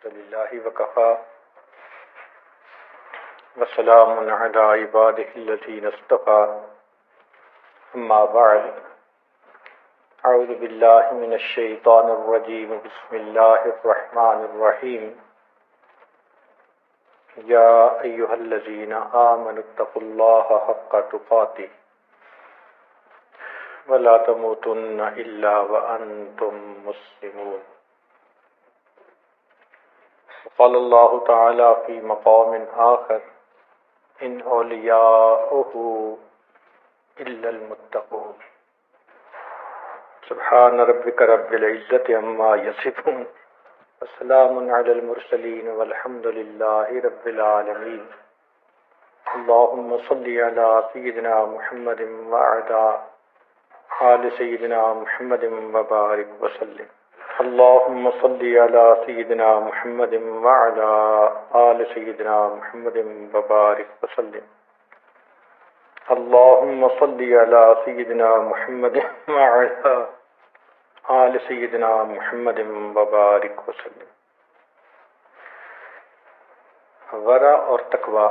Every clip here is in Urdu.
لله وكفى وسلام على عباده الذين اصطفى أما بعد أعوذ بالله من الشيطان الرجيم بسم الله الرحمن الرحيم يا أيها الذين آمنوا اتقوا الله حق تقاته ولا تموتن إلا وأنتم مسلمون قال الله تعالى في مقام آخر إن أولياؤه إلا المتقون سبحان ربك رب العزة عما يصفون وسلام على المرسلين والحمد لله رب العالمين اللهم صل على سيدنا محمد وعلى آل سيدنا محمد وبارك وسلم اللهم صل على سيدنا محمد وعلى آل سيدنا محمد وبارك وسلم اللهم صل على سيدنا محمد وعلى آل سيدنا محمد وبارك وسلم۔ ورع اور تقوی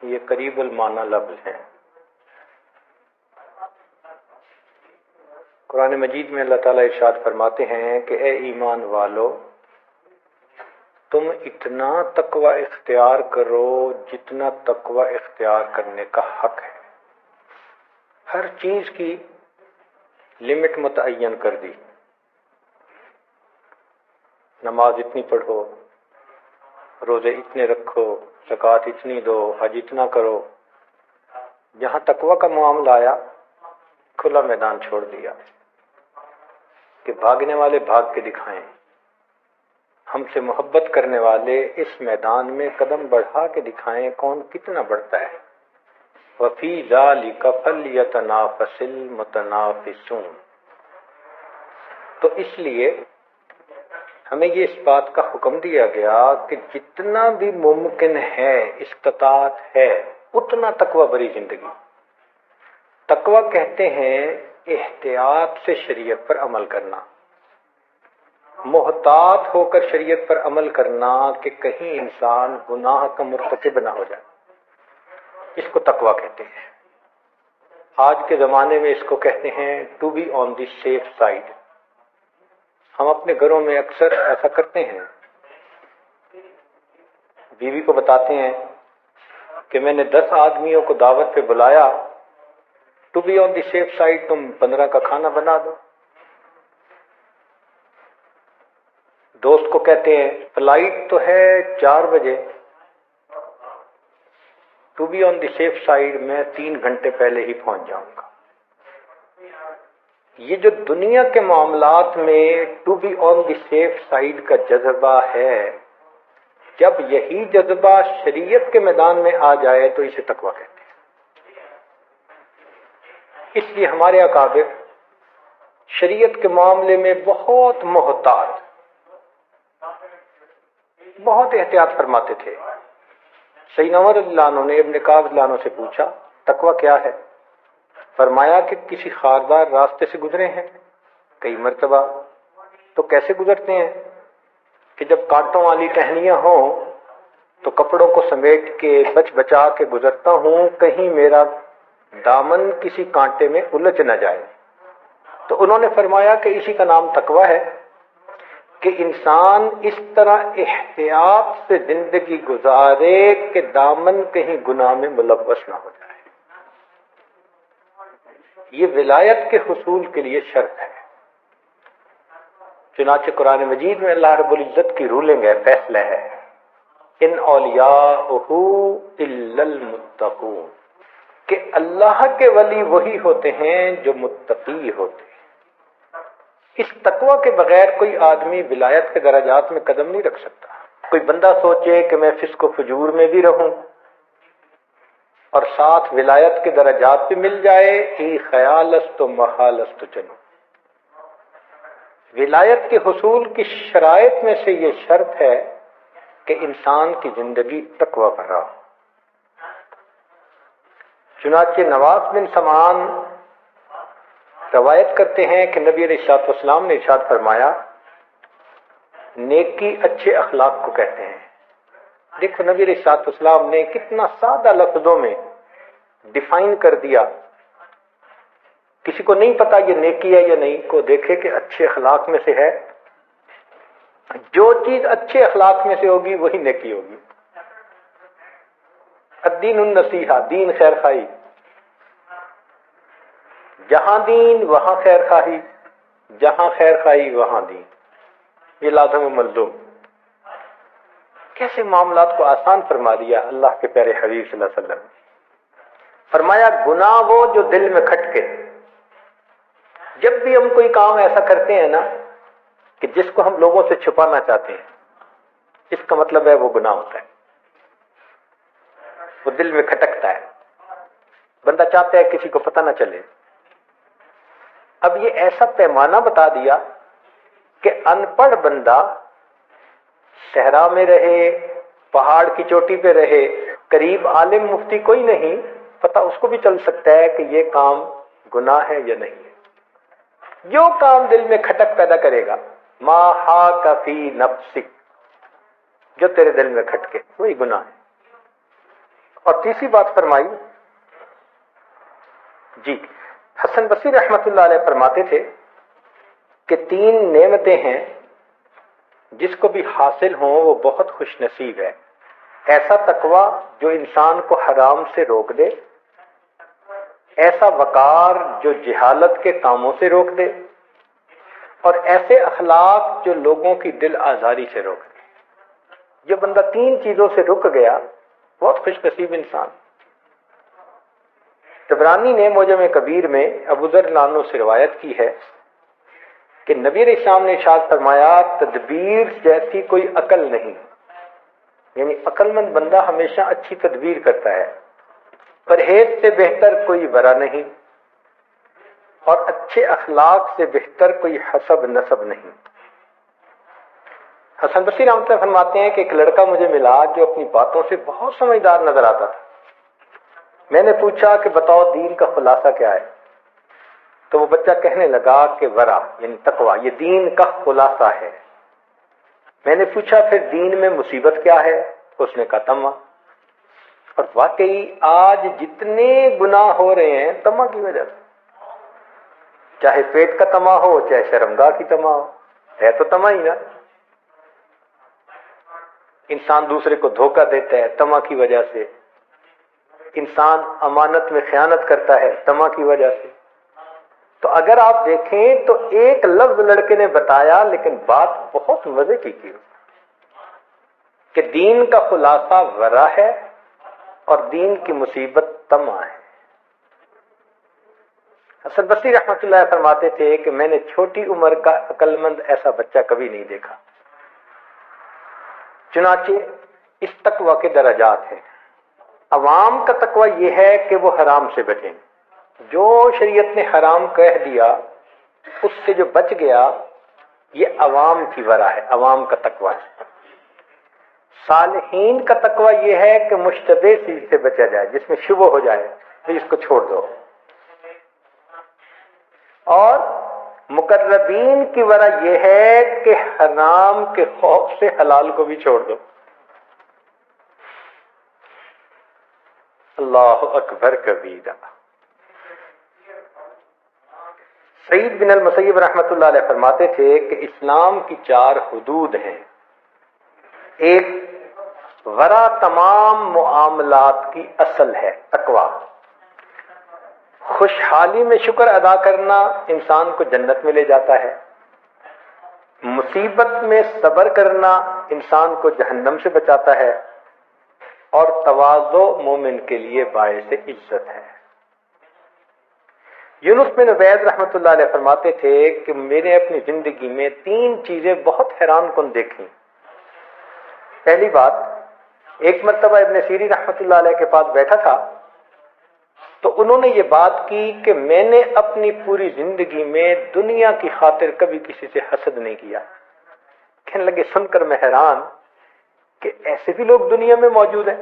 یہ قریب المعنی لفظ ہیں۔ قرآن مجید میں اللہ تعالیٰ ارشاد فرماتے ہیں کہ اے ایمان والو تم اتنا تقوی اختیار کرو جتنا تقوی اختیار کرنے کا حق ہے۔ ہر چیز کی لمٹ متعین کر دی، نماز اتنی پڑھو، روزے اتنے رکھو، زکوٰۃ اتنی دو، حج اتنا کرو۔ جہاں تقوی کا معاملہ آیا کھلا میدان چھوڑ دیا کہ بھاگنے والے بھاگ کے دکھائیں، ہم سے محبت کرنے والے اس میدان میں قدم بڑھا کے دکھائیں کون کتنا بڑھتا ہے۔ وَفِي ذَلِكَ فَلْيَتَنَافَسِ الْمُتَنَافِسُونَ۔ تو اس لیے ہمیں یہ اس بات کا حکم دیا گیا کہ جتنا بھی ممکن ہے، استطاعت ہے، اتنا تقوی بری زندگی۔ تقوی کہتے ہیں احتیاط سے شریعت پر عمل کرنا، محتاط ہو کر شریعت پر عمل کرنا کہ کہیں انسان گناہ کا مرتکب نہ ہو جائے، اس کو تقوی کہتے ہیں۔ آج کے زمانے میں اس کو کہتے ہیں to be on the safe side. ہم اپنے گھروں میں اکثر ایسا کرتے ہیں، بیوی کو بتاتے ہیں کہ میں نے 10 آدمیوں کو دعوت پہ بلایا، to be on the safe side تم 15 کا کھانا بنا دو۔ دوست کو کہتے ہیں فلائٹ تو ہے 4 بجے، to be on the safe side میں 3 گھنٹے پہلے ہی پہنچ جاؤں گا۔ یہ جو دنیا کے معاملات میں to be on the safe side کا جذبہ ہے، جب یہی جذبہ شریعت کے میدان میں آ جائے تو اسے تقوی کہتے ہیں۔ اس لیے ہمارے اکابر شریعت کے معاملے میں بہت محتاط، بہت احتیاط فرماتے تھے۔ سیدنا عمر رضی اللہ عنہ نے ابن کعب رضی اللہ عنہ سے پوچھا تقوی کیا ہے؟ فرمایا کہ کسی خاردار راستے سے گزرے ہیں کئی مرتبہ، تو کیسے گزرتے ہیں کہ جب کانٹوں والی ٹہنیاں ہوں تو کپڑوں کو سمیٹ کے بچ بچا کے گزرتا ہوں کہیں میرا دامن کسی کانٹے میں الجھ نہ جائے۔ تو انہوں نے فرمایا کہ اسی کا نام تقوی ہے کہ انسان اس طرح احتیاط سے زندگی گزارے کہ دامن کہیں گناہ میں ملوث نہ ہو جائے۔ یہ ولایت کے حصول کے لیے شرط ہے۔ چنانچہ قرآن مجید میں اللہ رب العزت کی رولنگ ہے، فیصلہ ہے، ان اولیاءہ الا المتقون، کہ اللہ کے ولی وہی ہوتے ہیں جو متقی ہوتے ہیں۔ اس تقوی کے بغیر کوئی آدمی ولایت کے درجات میں قدم نہیں رکھ سکتا۔ کوئی بندہ سوچے کہ میں فسق و فجور میں بھی رہوں اور ساتھ ولایت کے درجات بھی مل جائے، ای خیالست و محالست جنو۔ ولایت کے حصول کی شرائط میں سے یہ شرط ہے کہ انسان کی زندگی تقوی پر ہو۔ چنانچہ نواس بن سمعان روایت کرتے ہیں کہ نبی علیہ الصلوۃ والسلام نے ارشاد فرمایا، نیکی اچھے اخلاق کو کہتے ہیں. دیکھو نبی علیہ الصلوۃ والسلام نے کتنا سادہ لفظوں میں ڈیفائن کر دیا. کسی کو نہیں پتا یہ نیکی ہے یا نہیں، کو دیکھے کہ اچھے اخلاق میں سے ہے. جو چیز اچھے اخلاق میں سے ہوگی وہی نیکی ہوگی. الدین النصیحہ، دین خیر خواہی. جہاں دین وہاں خیر خواہی، جہاں خیر خواہی وہاں دین. یہ لازم و ملزوم. کیسے معاملات کو آسان فرما دیا اللہ کے پیارے حبیب صلی اللہ علیہ وسلم. فرمایا گناہ وہ جو دل میں کھٹکے. جب بھی ہم کوئی کام ایسا کرتے ہیں نا کہ جس کو ہم لوگوں سے چھپانا چاہتے ہیں، اس کا مطلب ہے وہ گناہ ہوتا ہے. وہ دل میں کھٹکتا ہے، بندہ چاہتا ہے کسی کو پتہ نہ چلے. اب یہ ایسا پیمانہ بتا دیا کہ ان پڑھ بندہ صحرا میں رہے، پہاڑ کی چوٹی پہ رہے، قریب عالم مفتی کوئی نہیں، پتہ اس کو بھی چل سکتا ہے کہ یہ کام گناہ ہے یا نہیں. جو کام دل میں کھٹک پیدا کرے گا، ما حاک فی نفسک، جو تیرے دل میں کھٹکے وہی گناہ ہے. اور تیسری بات فرمائی جی، حسن بصری رحمۃ اللہ علیہ فرماتے تھے کہ 3 نعمتیں ہیں جس کو بھی حاصل ہوں وہ بہت خوش نصیب ہے. ایسا تقوی جو انسان کو حرام سے روک دے، ایسا وقار جو جہالت کے کاموں سے روک دے، اور ایسے اخلاق جو لوگوں کی دل آزاری سے روک دے. جو بندہ 3 چیزوں سے رک گیا بہت خوش نصیب انسان. طبرانی نے معجم کبیر میں ابو ذر لانو سے روایت کی ہے کہ نبی علیہ السلام نے ارشاد فرمایا تدبیر جیسی کوئی عقل نہیں. یعنی عقل مند بندہ ہمیشہ اچھی تدبیر کرتا ہے. پرہیز سے بہتر کوئی ورع نہیں، اور اچھے اخلاق سے بہتر کوئی حسب نسب نہیں. حسن بصری رحمۃ اللہ فرماتے ہیں کہ ایک لڑکا مجھے ملا جو اپنی باتوں سے بہت سمجھدار نظر آتا تھا. میں نے پوچھا کہ بتاؤ دین کا خلاصہ کیا ہے؟ تو وہ بچہ کہنے لگا کہ ورع یعنی تقوی یہ دین کا خلاصہ ہے. میں نے پوچھا پھر دین میں مصیبت کیا ہے؟ اس نے کہا طمع. اور واقعی آج جتنے گناہ ہو رہے ہیں طمع کی وجہ سے. چاہے پیٹ کا طمع ہو، چاہے شرمگاہ کی طمع ہو، ہے تو طمع ہی نا. انسان دوسرے کو دھوکہ دیتا ہے طمع کی وجہ سے. انسان امانت میں خیانت کرتا ہے طمع کی وجہ سے. تو اگر آپ دیکھیں تو ایک لفظ لڑکے نے بتایا لیکن بات بہت مزے کی کہ دین کا خلاصہ ورع ہے اور دین کی مصیبت طمع ہے. حسن بصری رحمۃ اللہ فرماتے تھے کہ میں نے چھوٹی عمر کا عقل مند ایسا بچہ کبھی نہیں دیکھا. چنانچہ اس تقوی کے درجات ہیں. عوام کا تقوی یہ ہے کہ وہ حرام سے بچیں. جو شریعت نے حرام کہہ دیا اس سے جو بچ گیا یہ عوام کی ورع ہے، عوام کا تقوی ہے. صالحین کا تقوی یہ ہے کہ مشتبہ چیز سے بچا جائے، جس میں شبہ ہو جائے تو اس کو چھوڑ دو. اور مقربین کی ورع یہ ہے کہ حرام کے خوف سے حلال کو بھی چھوڑ دو. اللہ اکبر کبیرہ. سعید بن المسیب رحمۃ اللہ علیہ فرماتے تھے کہ اسلام کی 4 حدود ہیں. ایک ورع تمام معاملات کی اصل ہے تقوی. خوشحالی میں شکر ادا کرنا انسان کو جنت میں لے جاتا ہے. مصیبت میں صبر کرنا انسان کو جہنم سے بچاتا ہے. اور تواضع مومن کے لیے باعث عزت ہے. یونس بن عبید رحمۃ اللہ علیہ فرماتے تھے کہ میں نے اپنی زندگی میں 3 چیزیں بہت حیران کن دیکھی. پہلی بات، ایک مرتبہ ابن سیرین رحمۃ اللہ علیہ کے پاس بیٹھا تھا تو انہوں نے یہ بات کی کہ میں نے اپنی پوری زندگی میں دنیا کی خاطر کبھی کسی سے حسد نہیں کیا. کہنے لگے سن کر میں حیران کہ ایسے بھی لوگ دنیا میں موجود ہیں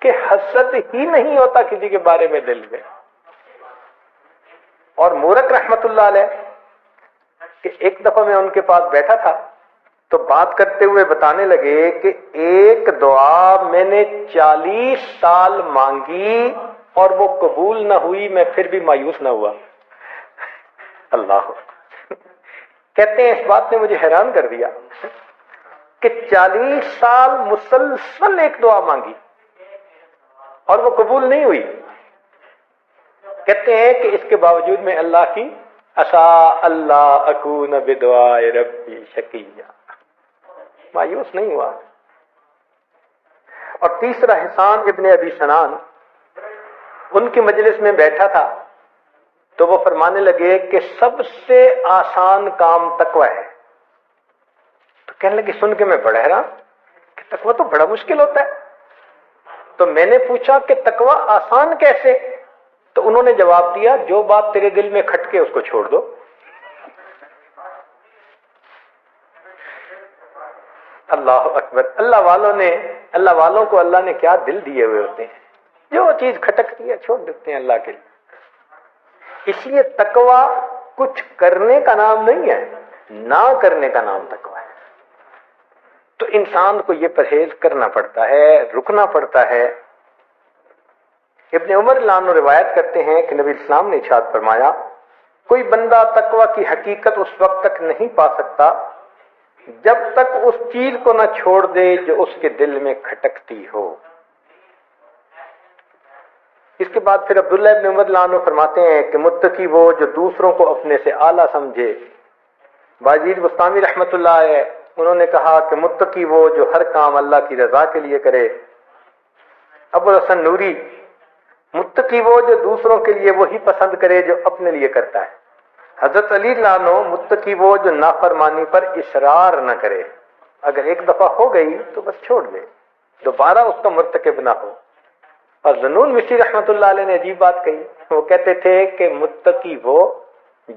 کہ حسد ہی نہیں ہوتا کسی کے بارے میں دل میں. اور مورک رحمت اللہ علیہ کہ ایک دفعہ میں ان کے پاس بیٹھا تھا تو بات کرتے ہوئے بتانے لگے کہ ایک دعا میں نے 40 سال مانگی اور وہ قبول نہ ہوئی، میں پھر بھی مایوس نہ ہوا۔ اللہ کہتے ہیں اس بات نے مجھے حیران کر دیا کہ 40 سال مسلسل ایک دعا مانگی اور وہ قبول نہیں ہوئی۔ کہتے ہیں کہ اس کے باوجود میں اللہ کی عسا اللہ اکون بدعائے ربی شقیہ، مایوس نہیں ہوا۔ اور تیسرا حسان ابن ابی سنان ان کی مجلس میں بیٹھا تھا تو وہ فرمانے لگے کہ سب سے آسان کام تقوی ہے۔ تو کہنے لگے سن کے میں بڑا حیران کہ تقوی تو بڑا مشکل ہوتا ہے۔ تو میں نے پوچھا کہ تقوی آسان کیسے؟ تو انہوں نے جواب دیا جو بات تیرے دل میں کھٹکے اس کو چھوڑ دو۔ اللہ اکبر۔ اللہ والوں کو اللہ نے کیا دل دیے ہوئے ہوتے ہیں، جو چیز کھٹکتی ہے چھوڑ دیتے ہیں اللہ کے لیے۔ اس لیے تقوی کچھ کرنے کا نام نہیں ہے، نہ کرنے کا نام تقوی ہے۔ تو انسان کو یہ پرہیز کرنا پڑتا ہے، رکنا پڑتا ہے۔ ابن عمر اللہ عنہ روایت کرتے ہیں کہ نبی اسلام نے ارشاد فرمایا کوئی بندہ تقوی کی حقیقت اس وقت تک نہیں پا سکتا جب تک اس چیز کو نہ چھوڑ دے جو اس کے دل میں کھٹکتی ہو۔ اس کے بعد پھر عبداللہ ابن عمر اللہ عنہ فرماتے ہیں کہ متقی وہ جو دوسروں کو اپنے سے اعلیٰ سمجھے۔ باجید بستامی رحمت اللہ ہے، انہوں نے کہا کہ متقی وہ جو ہر کام اللہ کی رضا کے لیے کرے۔ ابو الحسن نوری متقی وہ جو دوسروں کے لیے وہی پسند کرے جو اپنے لیے کرتا ہے۔ حضرت علی لانو متقی وہ جو نافرمانی پر اصرار نہ کرے، اگر ایک دفعہ ہو گئی تو بس چھوڑ دے، دوبارہ اس کا مرتکب نہ ہو۔ اور ذنون مصری رحمت اللہ علیہ نے عجیب بات کہی، وہ کہتے تھے کہ متقی وہ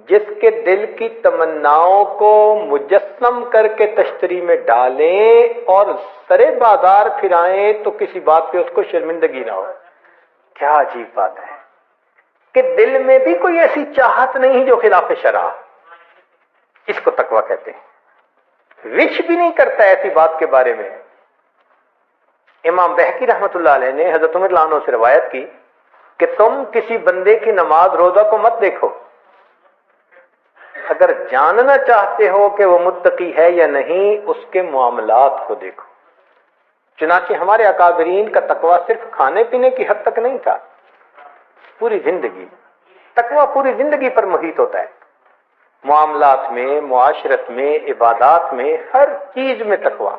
جس کے دل کی تمناؤں کو مجسم کر کے تشتری میں ڈالیں اور سرے بازار پھرائیں تو کسی بات پہ اس کو شرمندگی نہ ہو۔ کیا عجیب بات ہے کہ دل میں بھی کوئی ایسی چاہت نہیں جو خلاف شرع، اس کو تقویٰ کہتے ہیں۔ وش بھی نہیں کرتا ایسی بات کے بارے میں۔ امام بہقی رحمت اللہ علیہ نے حضرت عمر اللہ عنہ سے روایت کی کہ تم کسی بندے کی نماز روزہ کو مت دیکھو، اگر جاننا چاہتے ہو کہ وہ متقی ہے یا نہیں اس کے معاملات کو دیکھو۔ چنانچہ ہمارے اکابرین کا تقویٰ صرف کھانے پینے کی حد تک نہیں تھا، پوری زندگی، تقویٰ پوری زندگی پر محیط ہوتا ہے، معاملات میں، معاشرت میں، عبادات میں، ہر چیز میں تقویٰ۔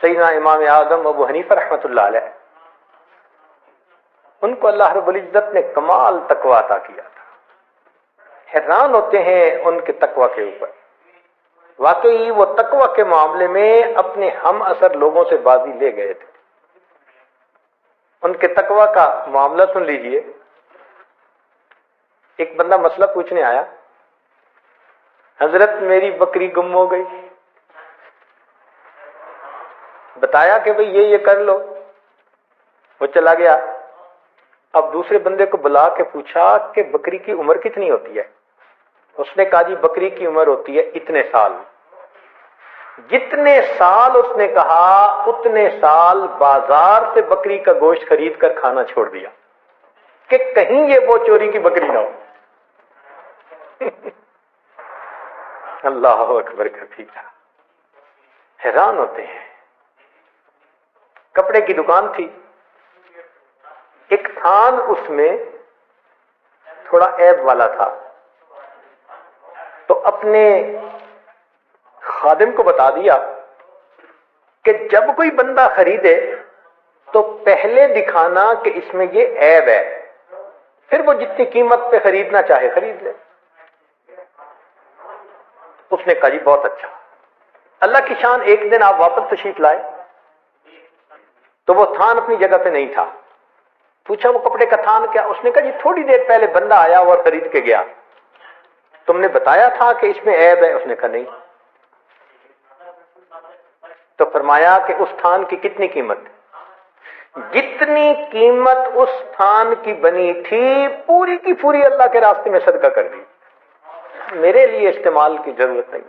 سیدنا امام اعظم ابو حنیفہ رحمۃ اللہ علیہ، ان کو اللہ رب العزت نے کمال تقویٰ عطا کیا تھا، حیران ہوتے ہیں ان کے تقویٰ کے اوپر۔ واقعی وہ تقویٰ کے معاملے میں اپنے ہم اثر لوگوں سے بازی لے گئے تھے۔ ان کے تقویٰ کا معاملہ سن لیجئے۔ ایک بندہ مسئلہ پوچھنے آیا، حضرت میری بکری گم ہو گئی، بتایا کہ بھئی یہ کر لو، وہ چلا گیا۔ اب دوسرے بندے کو بلا کے پوچھا کہ بکری کی عمر کتنی ہوتی ہے؟ اس نے کہا جی بکری کی عمر ہوتی ہے اتنے سال۔ جتنے سال اس نے کہا اتنے سال بازار سے بکری کا گوشت خرید کر کھانا چھوڑ دیا کہ کہیں یہ وہ چوری کی بکری نہ ہو۔ اللہ اکبر کبیرہ، حیران ہوتے ہیں۔ کپڑے کی دکان تھی، ایک تھان اس میں تھوڑا عیب والا تھا، تو اپنے خادم کو بتا دیا کہ جب کوئی بندہ خریدے تو پہلے دکھانا کہ اس میں یہ عیب ہے، پھر وہ جتنی قیمت پہ خریدنا چاہے خرید لے۔ اس نے کہا جی بہت اچھا۔ اللہ کی شان، ایک دن آپ واپس تشریف لائے تو وہ تھان اپنی جگہ پہ نہیں تھا۔ پوچھا وہ کپڑے کا تھان کیا؟ اس نے کہا جی تھوڑی دیر پہلے بندہ آیا اور خرید کے گیا، تم نے بتایا تھا کہ اس میں عیب ہے۔ اس نے کہا نہیں۔ تو فرمایا کہ اس تھان کی کتنی قیمت؟ جتنی قیمت اس تھان کی بنی تھی پوری کی پوری اللہ کے راستے میں صدقہ کر دی، میرے لیے استعمال کی ضرورت نہیں۔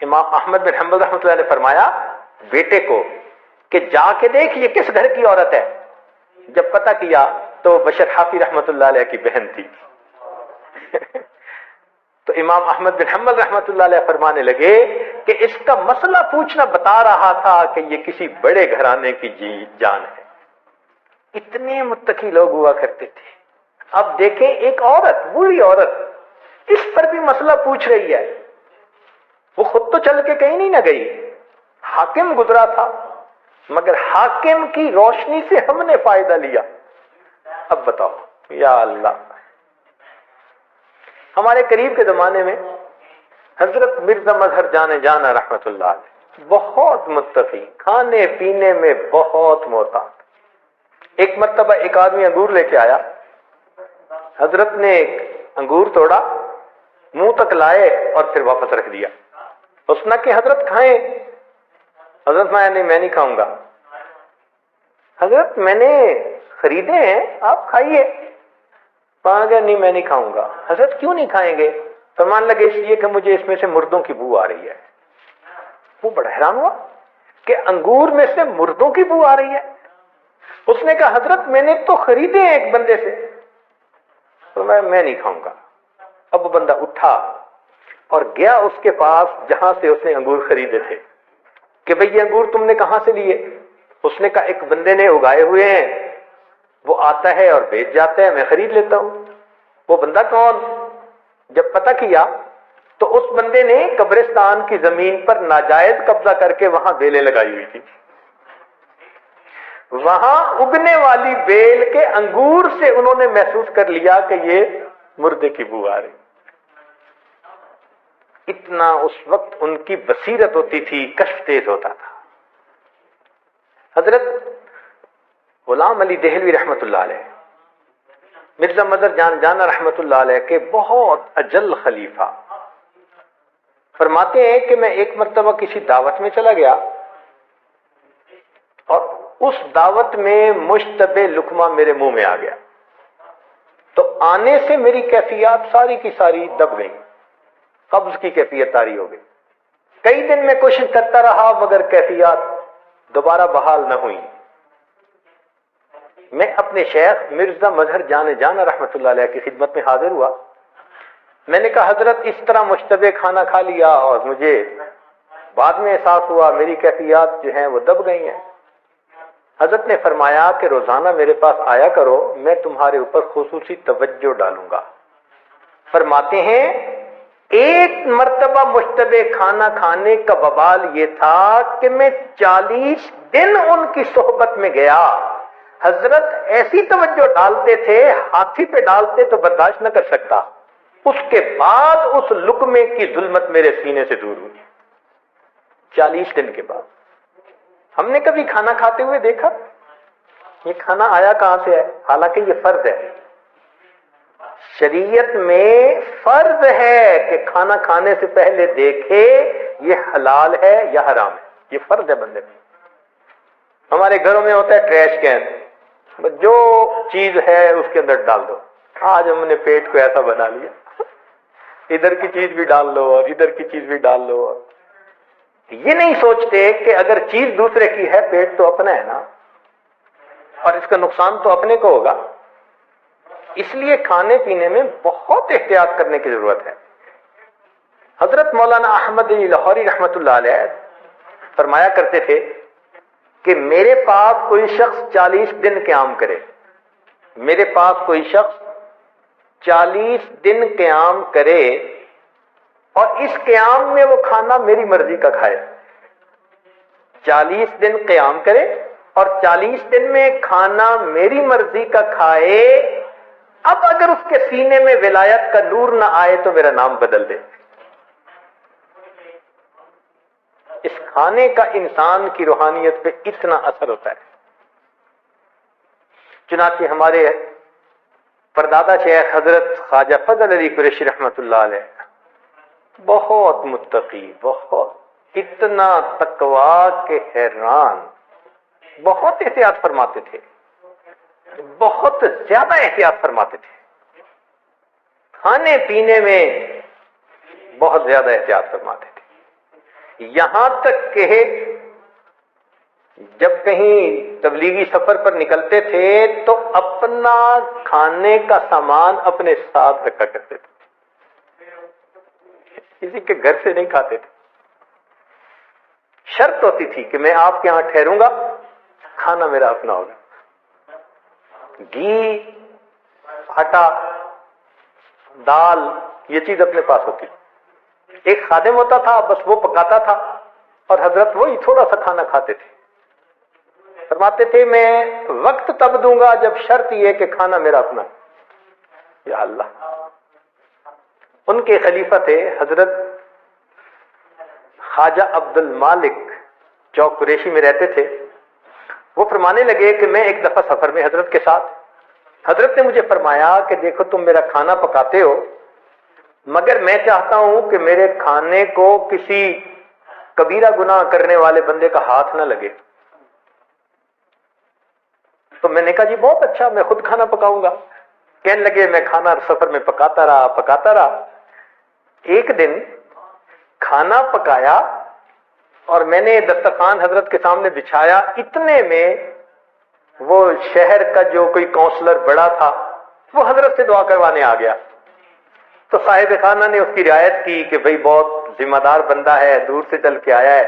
امام احمد بن حنبل رحمۃ اللہ نے فرمایا بیٹے کو کہ جا کے دیکھ یہ کس گھر کی عورت ہے. جب پتہ کیا تو بشر حافی رحمۃ اللہ علیہ کی بہن تھی. تو امام احمد بن حنبل رحمۃ اللہ علیہ فرمانے لگے کہ اس کا مسئلہ پوچھنا بتا رہا تھا کہ یہ کسی بڑے گھرانے کی جان ہے. اتنے متقی لوگ ہوا کرتے تھے. اب دیکھیں ایک عورت، بوڑھی عورت اس پر بھی مسئلہ پوچھ رہی ہے. وہ خود تو چل کے کہیں نہیں نہ گئی، حاکم گزرا تھا، مگر حاکم کی روشنی سے ہم نے فائدہ لیا. اب بتاؤ یا اللہ. ہمارے قریب کے زمانے میں حضرت مرزا مظہر جانا رحمت اللہ علیہ بہت متقی، کھانے پینے میں بہت محتاط. ایک مرتبہ ایک آدمی انگور لے کے آیا، حضرت نے ایک انگور توڑا، منہ تک لائے اور پھر واپس رکھ دیا. اس نے کہ حضرت کھائیں. حضرت میں نہیں کھاؤں گا. حضرت میں نے خریدے ہیں، آپ کھائیے. کہا گیا نہیں میں نہیں کھاؤں گا. حضرت کیوں نہیں کھائیں گے؟ فرمان لگے اس لیے کہ مجھے اس میں سے مردوں کی بو آ رہی ہے. وہ بڑا حیران ہوا کہ انگور میں سے مردوں کی بو آ رہی ہے. اس نے کہا حضرت میں نے تو خریدے ہیں ایک بندے سے. تو میں نہیں کھاؤں گا. اب وہ بندہ اٹھا اور گیا اس کے پاس جہاں سے اس نے انگور خریدے تھے کہ بھئی یہ انگور تم نے کہاں سے لیے؟ اس نے کہا ایک بندے نے اگائے ہوئے ہیں، وہ آتا ہے اور بیچ جاتا ہے، میں خرید لیتا ہوں. وہ بندہ کون؟ جب پتہ کیا تو اس بندے نے قبرستان کی زمین پر ناجائز قبضہ کر کے وہاں بیلیں لگائی ہوئی تھی. وہاں اگنے والی بیل کے انگور سے انہوں نے محسوس کر لیا کہ یہ مردے کی بو آ رہی. اتنا اس وقت ان کی بصیرت ہوتی تھی، کشف تیز ہوتا تھا. حضرت غلام علی دہلوی رحمت اللہ علیہ، مرزا مظہر جانا رحمت اللہ علیہ کے بہت اجل خلیفہ، فرماتے ہیں کہ میں ایک مرتبہ کسی دعوت میں چلا گیا اور اس دعوت میں مشتبہ لقمہ میرے منہ میں آ گیا. تو آنے سے میری کیفیات ساری کی ساری دب گئی، قبض کی کیفیت طاری ہو گئی. کئی دن میں کوشش کرتا رہا مگر کیفیات دوبارہ بحال نہ ہوئی. میں اپنے شیخ مرزا مظہر جانا رحمت اللہ علیہ کی خدمت میں حاضر ہوا. میں نے کہا حضرت اس طرح مشتبہ کھانا کھا لیا اور مجھے بعد میں احساس ہوا میری کیفیات جو ہیں وہ دب گئی ہیں. حضرت نے فرمایا کہ روزانہ میرے پاس آیا کرو، میں تمہارے اوپر خصوصی توجہ ڈالوں گا. فرماتے ہیں ایک مرتبہ مشتبہ کھانا کھانے کا وبال یہ تھا کہ میں 40 دن ان کی صحبت میں گیا. حضرت ایسی توجہ ڈالتے تھے، ہاتھی پہ ڈالتے تو برداشت نہ کر سکتا. اس کے بعد اس لقمے کی ظلمت میرے سینے سے دور ہوئی. 40 دن کے بعد. ہم نے کبھی کھانا کھاتے ہوئے دیکھا؟ یہ کھانا آیا کہاں سے ہے؟ حالانکہ یہ فرض ہے. شریعت میں فرض ہے کہ کھانا کھانے سے پہلے دیکھے یہ حلال ہے یا حرام ہے. یہ فرض ہے بندے میں. ہمارے گھروں میں ہوتا ہے ٹریش کین، جو چیز ہے اس کے اندر ڈال دو. آج ہم نے پیٹ کو ایسا بنا لیا، ادھر کی چیز بھی ڈال لو اور ادھر کی چیز بھی ڈال لو. یہ نہیں سوچتے کہ اگر چیز دوسرے کی ہے پیٹ تو اپنا ہے نا، اور اس کا نقصان تو اپنے کو ہوگا. اس لیے کھانے پینے میں بہت احتیاط کرنے کی ضرورت ہے. حضرت مولانا احمد علی لاہوری رحمت اللہ علیہ فرمایا کرتے تھے کہ میرے پاس کوئی شخص 40 دن قیام کرے، میرے پاس کوئی شخص 40 دن قیام کرے اور اس قیام میں وہ کھانا میری مرضی کا کھائے. 40 دن قیام کرے اور 40 دن میں کھانا میری مرضی کا کھائے. اب اگر اس کے سینے میں ولایت کا نور نہ آئے تو میرا نام بدل دے. اس کھانے کا انسان کی روحانیت پہ اتنا اثر ہوتا ہے. چنانچہ ہمارے پردادا شیخ حضرت خواجہ فضل علی قریشی رحمت اللہ علیہ بہت متقی، بہت اتنا تقویٰ کہ حیران، بہت احتیاط فرماتے تھے، بہت زیادہ احتیاط فرماتے تھے. کھانے پینے میں بہت زیادہ احتیاط فرماتے تھے. یہاں تک کہ جب کہیں تبلیغی سفر پر نکلتے تھے تو اپنا کھانے کا سامان اپنے ساتھ رکھا کرتے تھے، کسی کے گھر سے نہیں کھاتے تھے۔ شرط ہوتی تھی کہ میں آپ کے یہاں ٹھہروں گا، کھانا میرا اپنا ہوگا۔ گھی، آٹا، دال، یہ چیز اپنے پاس ہوتی تھی۔ ایک خادم ہوتا تھا، بس وہ پکاتا تھا اور حضرت وہی تھوڑا سا کھانا کھاتے تھے۔ فرماتے تھے میں وقت تب دوں گا جب شرط یہ کہ کھانا میرا اپنا۔ یا اللہ، ان کے خلیفہ تھے حضرت خواجہ عبد المالک، چوک قریشی میں رہتے تھے۔ وہ فرمانے لگے کہ میں ایک دفعہ سفر میں حضرت کے ساتھ، حضرت نے مجھے فرمایا کہ دیکھو تم میرا کھانا پکاتے ہو، مگر میں چاہتا ہوں کہ میرے کھانے کو کسی کبیرہ گناہ کرنے والے بندے کا ہاتھ نہ لگے۔ تو میں نے کہا جی بہت اچھا، میں خود کھانا پکاؤں گا۔ کہنے لگے میں کھانا سفر میں پکاتا رہا۔ ایک دن کھانا پکایا اور میں نے دسترخوان حضرت کے سامنے بچھایا، اتنے میں وہ شہر کا جو کوئی کونسلر بڑا تھا وہ حضرت سے دعا کروانے آ گیا۔ تو صاحب خانہ نے اس کی رعایت کی کہ بھئی بہت ذمہ دار بندہ ہے، دور سے چل کے آیا ہے،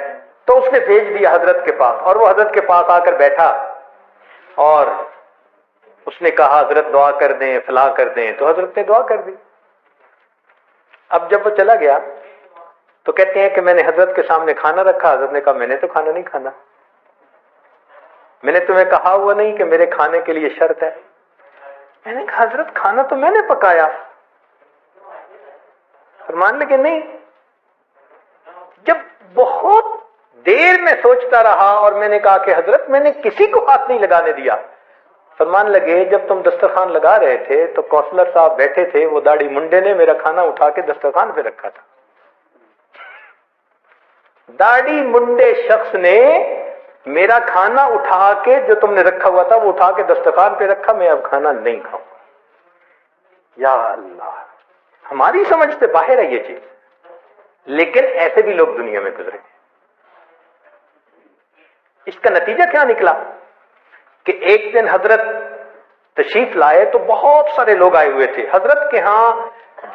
تو اس نے بھیج دیا حضرت کے پاس، اور وہ حضرت کے پاس آ کر بیٹھا اور اس نے کہا حضرت دعا کر دیں، فلاں کر دیں، تو حضرت نے دعا کر دی۔ اب جب وہ چلا گیا تو کہتے ہیں کہ میں نے حضرت کے سامنے کھانا رکھا، حضرت نے کہا میں نے تو کھانا نہیں کھانا، میں نے تمہیں کہا ہوا نہیں کہ میرے کھانے کے لیے شرط ہے؟ میں نے کہا حضرت کھانا تو میں نے پکایا۔ فرمان لگے نہیں۔ جب بہت دیر میں سوچتا رہا اور میں نے کہا کہ حضرت میں نے کسی کو ہاتھ نہیں لگانے دیا۔ فرمان لگے جب تم دسترخوان لگا رہے تھے تو کونسلر صاحب بیٹھے تھے، وہ داڑھی منڈے نے میرا کھانا اٹھا کے دسترخوان پہ رکھا تھا۔ داڑھی منڈے شخص نے میرا کھانا اٹھا کے جو تم نے رکھا ہوا تھا وہ اٹھا کے دسترخوان پہ رکھا، میں اب کھانا نہیں کھاؤں گا۔ یا اللہ، ہماری سمجھ سے باہر ہے یہ چیز، لیکن ایسے بھی لوگ دنیا میں گزرے۔ اس کا نتیجہ کیا نکلا کہ ایک دن حضرت تشریف لائے تو بہت سارے لوگ آئے ہوئے تھے۔ حضرت کے ہاں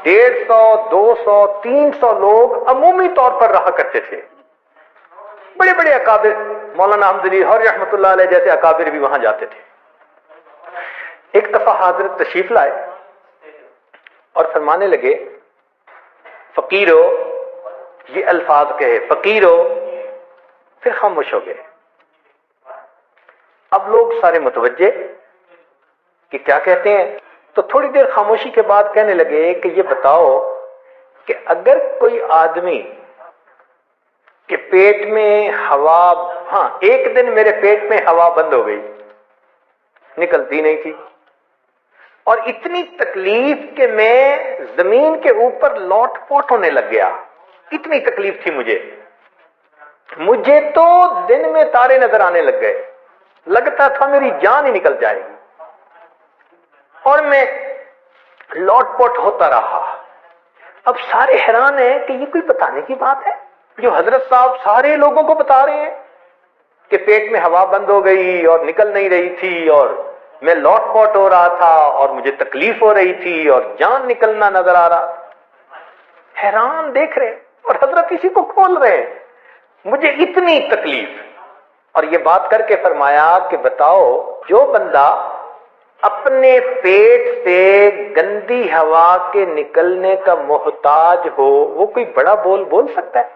150، 200، 300 لوگ عمومی طور پر رہا کرتے تھے۔ بڑے بڑے اکابر، مولانا حمد علی اور رحمۃ اللہ علیہ جیسے اکابر بھی وہاں جاتے تھے۔ ایک دفعہ حضرت تشریف لائے اور فرمانے لگے فقیرو، یہ الفاظ کہے فقیرو، پھر خاموش ہو گئے۔ اب لوگ سارے متوجہ کہ کیا کہتے ہیں، تو تھوڑی دیر خاموشی کے بعد کہنے لگے کہ یہ بتاؤ کہ اگر کوئی آدمی کہ پیٹ میں ہوا، ہاں ایک دن میرے پیٹ میں ہوا بند ہو گئی، نکلتی نہیں تھی، اور اتنی تکلیف کہ میں زمین کے اوپر لوٹ پوٹ ہونے لگ گیا، اتنی تکلیف تھی مجھے تو دن میں تارے نظر آنے لگ گئے، لگتا تھا میری جان ہی نکل جائے گی، اور میں لوٹ پوٹ ہوتا رہا۔ اب سارے حیران ہیں کہ یہ کوئی بتانے کی بات ہے جو حضرت صاحب سارے لوگوں کو بتا رہے ہیں کہ پیٹ میں ہوا بند ہو گئی اور نکل نہیں رہی تھی، اور میں لوٹ پوٹ ہو رہا تھا، اور مجھے تکلیف ہو رہی تھی، اور جان نکلنا نظر آ رہا۔ حیران دیکھ رہے، اور حضرت اسی کو کھول رہے، مجھے اتنی تکلیف۔ اور یہ بات کر کے فرمایا کہ بتاؤ جو بندہ اپنے پیٹ سے گندی ہوا کے نکلنے کا محتاج ہو، وہ کوئی بڑا بول سکتا ہے؟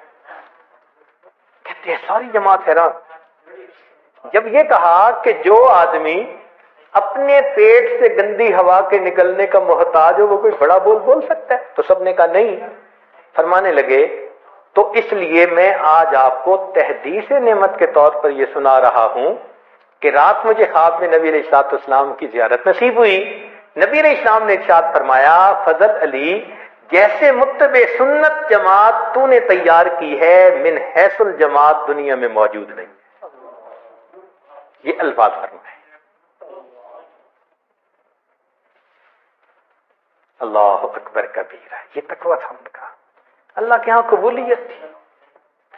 کہتے ہیں ساری جماعت حیران۔ جب یہ کہا کہ جو آدمی اپنے پیٹ سے گندی ہوا کے نکلنے کا محتاج ہو وہ کوئی بڑا بول سکتا ہے؟ تو سب نے کہا نہیں۔ فرمانے لگے تو اس لیے میں آج آپ کو تحدیث نعمت کے طور پر یہ سنا رہا ہوں کہ رات مجھے خواب میں نبی علیہ الصلوۃ والسلام کی زیارت نصیب ہوئی۔ نبی علیہ السلام نے ارشاد فرمایا فضل علی، جیسے متبع سنت جماعت تو نے تیار کی ہے، من حیث الجماعت دنیا میں موجود نہیں۔ یہ الفاظ فرمائے۔ اللہ اکبر کبیرہ، یہ تقویٰ تھا ان کا، اللہ کے ہاں قبولیت تھی۔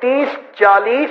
30-40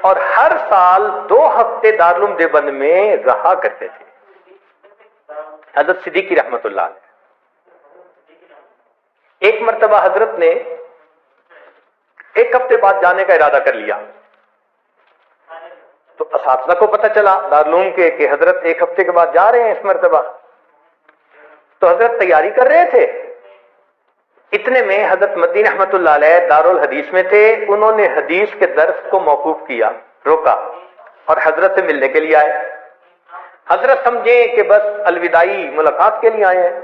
اور ہر سال 2 ہفتے دارالعلوم دیوبند میں رہا کرتے تھے حضرت صدیقی رحمت اللہ علیہ۔ ایک مرتبہ حضرت نے 1 ہفتے بعد جانے کا ارادہ کر لیا، تو اساتذہ کو پتہ چلا دارالعلوم کے کہ حضرت 1 ہفتے کے بعد جا رہے ہیں اس مرتبہ، تو حضرت تیاری کر رہے تھے۔ اتنے میں حضرت مدنی رحمت اللہ علیہ دارالحدیث میں تھے، انہوں نے حدیث کے درس کو موقوف کیا، روکا اور حضرت سے ملنے کے لیے آئے۔ حضرت سمجھیں کہ بس الوداعی ملاقات کے لیے آئے ہیں،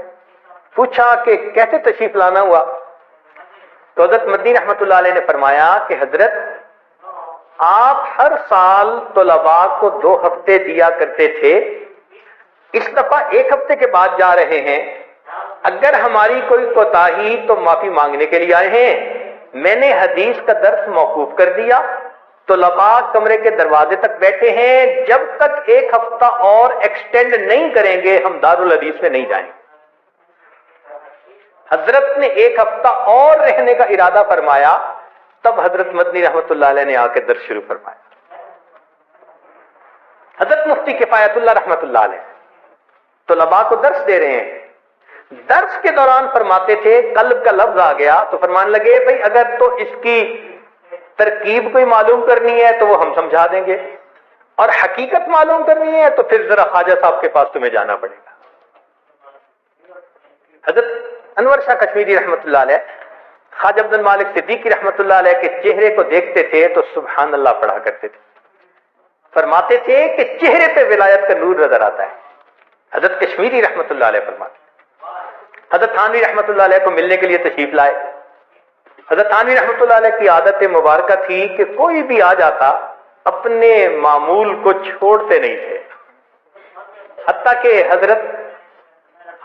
پوچھا کہ کیسے تشریف لانا ہوا؟ تو حضرت مدنی رحمت اللہ علیہ نے فرمایا کہ حضرت آپ ہر سال طلباء کو 2 ہفتے دیا کرتے تھے، اس دفعہ 1 ہفتے کے بعد جا رہے ہیں، اگر ہماری کوئی کوتاہی تو معافی مانگنے کے لیے آئے ہیں۔ میں نے حدیث کا درس موقوف کر دیا، طلباء کمرے کے دروازے تک بیٹھے ہیں، جب تک 1 ہفتہ اور ایکسٹینڈ نہیں کریں گے ہم دارالحدیث میں نہیں جائیں گے۔ حضرت نے 1 ہفتہ اور رہنے کا ارادہ فرمایا، تب حضرت مدنی رحمت اللہ علیہ نے آ کے درس شروع فرمایا۔ حضرت مفتی کفایت اللہ رحمت اللہ علیہ طلباء کو درس دے رہے ہیں، درس کے دوران فرماتے تھے قلب کا لفظ آ گیا تو فرمانے لگے بھئی اگر تو اس کی ترکیب کوئی معلوم کرنی ہے تو وہ ہم سمجھا دیں گے، اور حقیقت معلوم کرنی ہے تو پھر ذرا خواجہ صاحب کے پاس تمہیں جانا پڑے گا۔ حضرت انور شاہ کشمیری رحمت اللہ علیہ خواجہ عبد المالک صدیقی رحمت اللہ علیہ کے چہرے کو دیکھتے تھے تو سبحان اللہ پڑھا کرتے تھے، فرماتے تھے کہ چہرے پہ ولایت کا نور نظر آتا ہے۔ حضرت کشمیری رحمت اللہ علیہ فرماتے، حضرت تھانوی رحمت اللہ علیہ کو ملنے کے لیے تشریف لائے۔ حضرت تھانوی رحمت اللہ علیہ کی عادت مبارکہ تھی کہ کوئی بھی آ جاتا اپنے معمول کو چھوڑتے نہیں تھے، حتیٰ کہ حضرت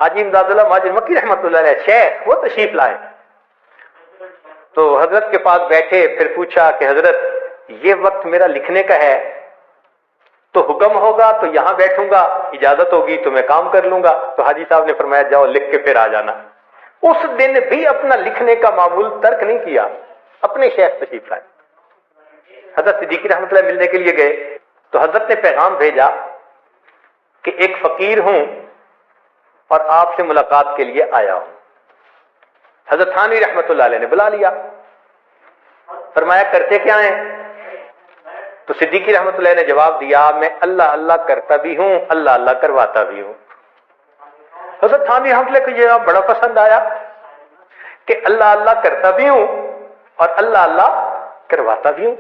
حاجی امداد اللہ مہاجر مکی رحمت اللہ علیہ شیخ وہ تشریف لائے تو حضرت کے پاس بیٹھے، پھر پوچھا کہ حضرت یہ وقت میرا لکھنے کا ہے تو حکم ہوگا تو یہاں بیٹھوں گا، اجازت ہوگی تو میں کام کر لوں گا۔ تو حاجی صاحب نے فرمایا جاؤ لکھ کے پھر آ جانا۔ اس دن بھی اپنا لکھنے کا معمول ترک نہیں کیا، اپنے شیخ تشریف لائے۔ حضرت صدیقی رحمت اللہ ملنے کے لیے گئے تو حضرت نے پیغام بھیجا کہ ایک فقیر ہوں اور آپ سے ملاقات کے لیے آیا ہوں۔ حضرت تھانوی رحمت اللہ علیہ نے بلا لیا، فرمایا کرتے کیا ہیں؟ تو صدیقی رحمت اللہ نے جواب دیا میں اللہ اللہ کرتا بھی ہوں، اللہ اللہ کرواتا بھی ہوں۔ حضرت تھانوی رحمت اللہ کو یہ بڑا پسند آیا کہ اللہ اللہ کرتا بھی ہوں اور اللہ اللہ کرواتا بھی ہوں۔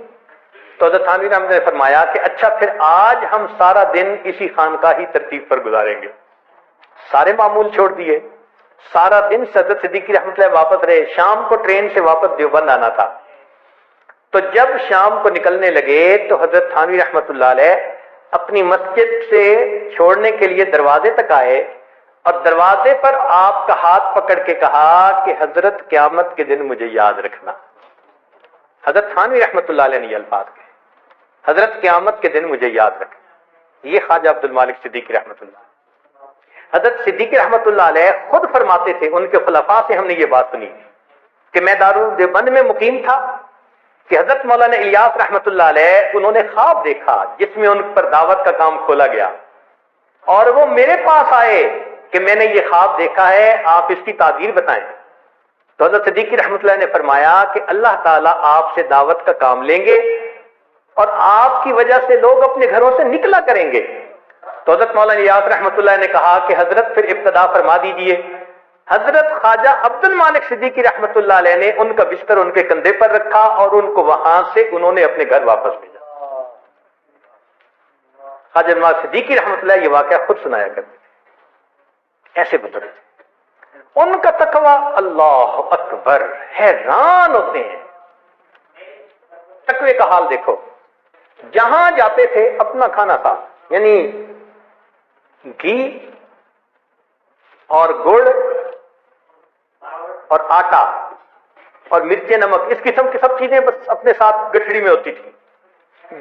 تو حضرت تھانوی رحمت اللہ نے فرمایا کہ اچھا پھر آج ہم سارا دن اسی خانقاہی ترتیب پر گزاریں گے۔ سارے معمول چھوڑ دیے، سارا دن حضرت صدیقی رحمت اللہ واپس رہے، شام کو ٹرین سے واپس دیوبند آنا تھا۔ تو جب شام کو نکلنے لگے تو حضرت تھانوی رحمت اللہ علیہ اپنی مسجد سے چھوڑنے کے لیے دروازے تک آئے اور دروازے پر آپ کا ہاتھ پکڑ کے کہا کہ حضرت قیامت کے دن مجھے یاد رکھنا۔ حضرت تھانوی رحمت اللہ علیہ نے یہ الفاظ کہے، حضرت قیامت کے دن مجھے یاد رکھنا۔ یہ خواجہ عبد المالک صدیقی رحمت اللہ، حضرت صدیقی رحمت اللہ علیہ خود فرماتے تھے، ان کے خلفاء سے ہم نے یہ بات سنی کہ میں دارالعلوم دیوبند میں مقیم تھا کہ حضرت مولانا الیاس رحمت اللہ علیہ انہوں نے خواب دیکھا جس میں ان پر دعوت کا کام کھولا گیا، اور وہ میرے پاس آئے کہ میں نے یہ خواب دیکھا ہے، آپ اس کی تعبیر بتائیں۔ تو حضرت صدیقی رحمت اللہ نے فرمایا کہ اللہ تعالیٰ آپ سے دعوت کا کام لیں گے اور آپ کی وجہ سے لوگ اپنے گھروں سے نکلا کریں گے۔ تو حضرت مولانا الیاس رحمت اللہ نے کہا کہ حضرت پھر ابتدا فرما دیجئے۔ حضرت خواجہ عبد المالک صدیقی رحمت اللہ علیہ نے ان کا بستر ان کے کندھے پر رکھا اور ان کو وہاں سے انہوں نے اپنے گھر واپس بھیجا۔ خواجہ المالک صدیقی رحمت اللہ یہ واقعہ خود سنایا کرتے تھے، ایسے بزرگ تھے، ان کا تقوی اللہ اکبر، حیران ہوتے ہیں۔ تقوی کا حال دیکھو، جہاں جاتے تھے اپنا کھانا صاف، یعنی گھی اور گڑ اور آٹا اور مرچ نمک اس قسم کی سب چیزیں بس اپنے ساتھ گٹھڑی میں ہوتی تھی،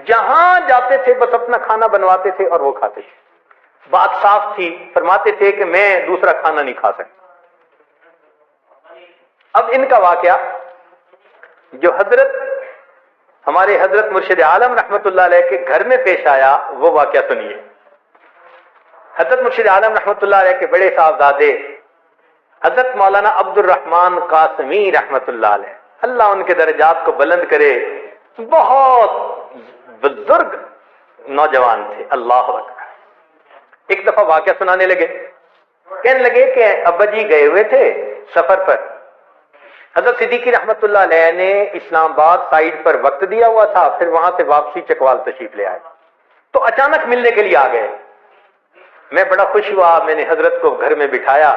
جہاں جاتے تھے بس اپنا کھانا بنواتے تھے اور وہ کھاتے تھے۔ بات صاف تھی، فرماتے تھے کہ میں دوسرا کھانا نہیں کھا سکتا۔ اب ان کا واقعہ جو حضرت ہمارے حضرت مرشد عالم رحمت اللہ علیہ کے گھر میں پیش آیا، وہ واقعہ سنیے۔ حضرت مرشد عالم رحمت اللہ علیہ کے بڑے صاحبزادے حضرت مولانا عبد الرحمن قاسمی رحمت اللہ علیہ، اللہ ان کے درجات کو بلند کرے، بہت بزرگ نوجوان تھے، اللہ اکبر۔ ایک دفعہ واقعہ سنانے لگے، کہنے لگے کہ ابا جی گئے ہوئے تھے سفر پر، حضرت صدیقی رحمت اللہ علیہ نے اسلام آباد سائیڈ پر وقت دیا ہوا تھا، پھر وہاں سے واپسی چکوال تشریف لے آئے، تو اچانک ملنے کے لیے آ گئے۔ میں بڑا خوش ہوا، میں نے حضرت کو گھر میں بٹھایا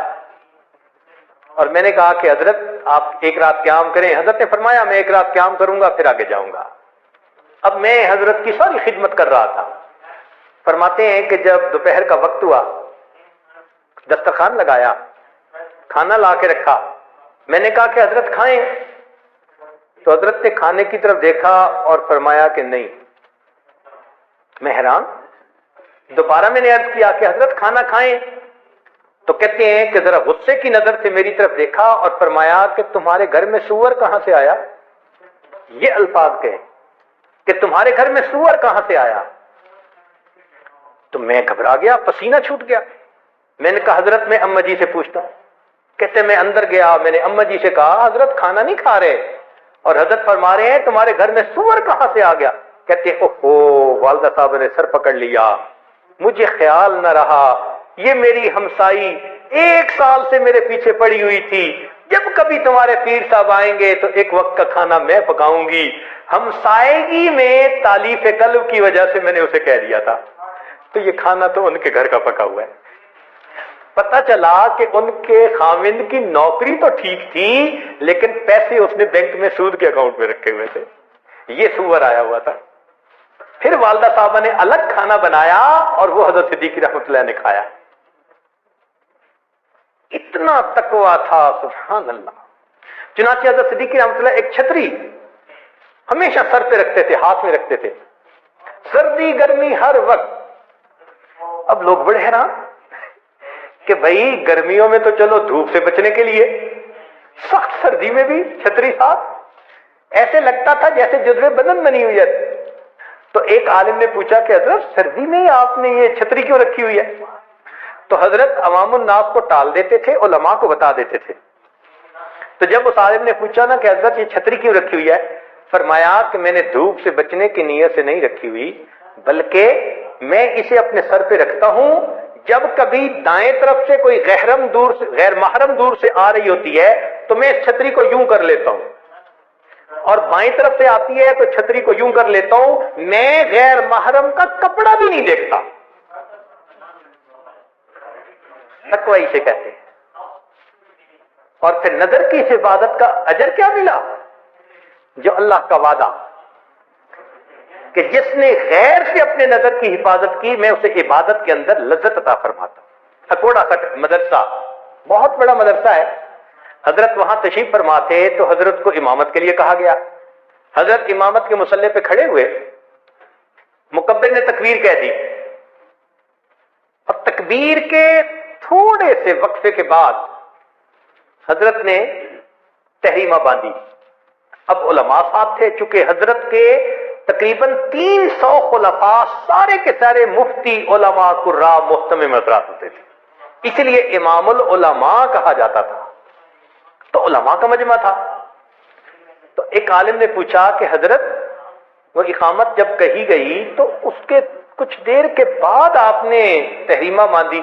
اور میں نے کہا کہ حضرت آپ ایک رات قیام کریں۔ حضرت نے فرمایا میں ایک رات قیام کروں گا پھر آگے جاؤں گا۔ اب میں حضرت کی ساری خدمت کر رہا تھا۔ فرماتے ہیں کہ جب دوپہر کا وقت ہوا، دسترخوان لگایا، کھانا لا کے رکھا، میں نے کہا کہ حضرت کھائیں، تو حضرت نے کھانے کی طرف دیکھا اور فرمایا کہ نہیں۔ میں حیران، دوبارہ میں نے عرض کیا کہ حضرت کھانا کھائیں، تو کہتے ہیں کہ ذرا غصے کی نظر سے میری طرف دیکھا اور فرمایا کہ تمہارے گھر میں سور کہاں سے آیا؟ یہ الفاظ کہیں کہ تمہارے گھر میں سور کہاں سے آیا؟ تو میں گھبرا گیا، پسینہ چھوٹ گیا۔ میں نے کہا حضرت میں اماں جی سے پوچھتا ہوں۔ کہتے میں اندر گیا، میں نے اماں جی سے کہا حضرت کھانا نہیں کھا رہے، اور حضرت فرما رہے ہیں تمہارے گھر میں سور کہاں سے آ گیا؟ کہتے اوہو، والدہ صاحب نے سر پکڑ لیا، مجھے خیال نہ رہا، یہ میری ہمسائی 1 سال سے میرے پیچھے پڑی ہوئی تھی، جب کبھی تمہارے پیر صاحب آئیں گے تو ایک وقت کا کھانا میں پکاؤں گی۔ ہمسائیگی میں تالیف قلب کی وجہ سے میں نے اسے کہہ دیا تھا، تو یہ کھانا تو ان کے گھر کا پکا ہوا ہے۔ پتا چلا کہ ان کے خاوند کی نوکری تو ٹھیک تھی، لیکن پیسے اس نے بینک میں سود کے اکاؤنٹ میں رکھے ہوئے تھے، یہ سور آیا ہوا تھا۔ پھر والدہ صاحبہ نے الگ کھانا بنایا اور وہ حضرت صدیقی رحمۃ اللہ نے کھایا۔ اتنا تقویٰ تھا، سبحان اللہ۔ چنانچہ حضرت صدیقی رحمۃ اللہ ایک چھتری ہمیشہ سر پہ رکھتے تھے، ہاتھ میں رکھتے تھے، سردی گرمی ہر وقت۔ اب لوگ بڑے حیران کہ بھائی گرمیوں میں تو چلو دھوپ سے بچنے کے لیے، سخت سردی میں بھی چھتری ساتھ، ایسے لگتا تھا جیسے جزوے بدن بنی ہوئی ہے۔ تو ایک عالم نے پوچھا کہ حضرت سردی میں آپ نے یہ چھتری کیوں رکھی ہوئی ہے؟ تو حضرت عوام الناس کو ٹال دیتے تھے، علماء کو بتا دیتے تھے۔ تو جب اس عالم نے پوچھا نا کہ حضرت یہ چھتری کیوں رکھی ہوئی ہے، فرمایا کہ میں نے دھوپ سے بچنے کی نیت سے نہیں رکھی ہوئی، بلکہ میں اسے اپنے سر پہ رکھتا ہوں، جب کبھی دائیں طرف سے کوئی غیر محرم دور سے آ رہی ہوتی ہے تو میں اس چھتری کو یوں کر لیتا ہوں، اور بائیں طرف سے آتی ہے تو چھتری کو یوں کر لیتا ہوں، میں غیر محرم کا کپڑا بھی نہیں دیکھتا۔ تقوی سے کہتے ہیں۔ اور پھر نظر کی اس عبادت کا اجر کیا ملا؟ جو اللہ کا وعدہ کہ جس نے غیر سے اپنے نظر کی حفاظت کی میں اسے عبادت کے اندر لذت عطا فرماتا ہوں۔ اکوڑا کٹ مدرسہ بہت بڑا مدرسہ ہے، حضرت وہاں تشریف فرما تھے تو حضرت کو امامت کے لیے کہا گیا۔ حضرت امامت کے مصلی پہ کھڑے ہوئے، مکبر نے تکبیر کہہ دی، اور تکبیر کے تھوڑے سے وقفے کے بعد حضرت نے تحریمہ باندھی۔ اب علماء صاحب تھے، چونکہ حضرت کے تقریباً 300 خلفاء سارے کے سارے مفتی، علماء، قراء، محتمم حضرات ہوتے تھے، اس لیے امام العلماء کہا جاتا تھا، تو علماء کا مجمع تھا۔ تو ایک عالم نے پوچھا کہ حضرت وہ اقامت جب کہی گئی تو اس کے کچھ دیر کے بعد آپ نے تحریمہ باندھی،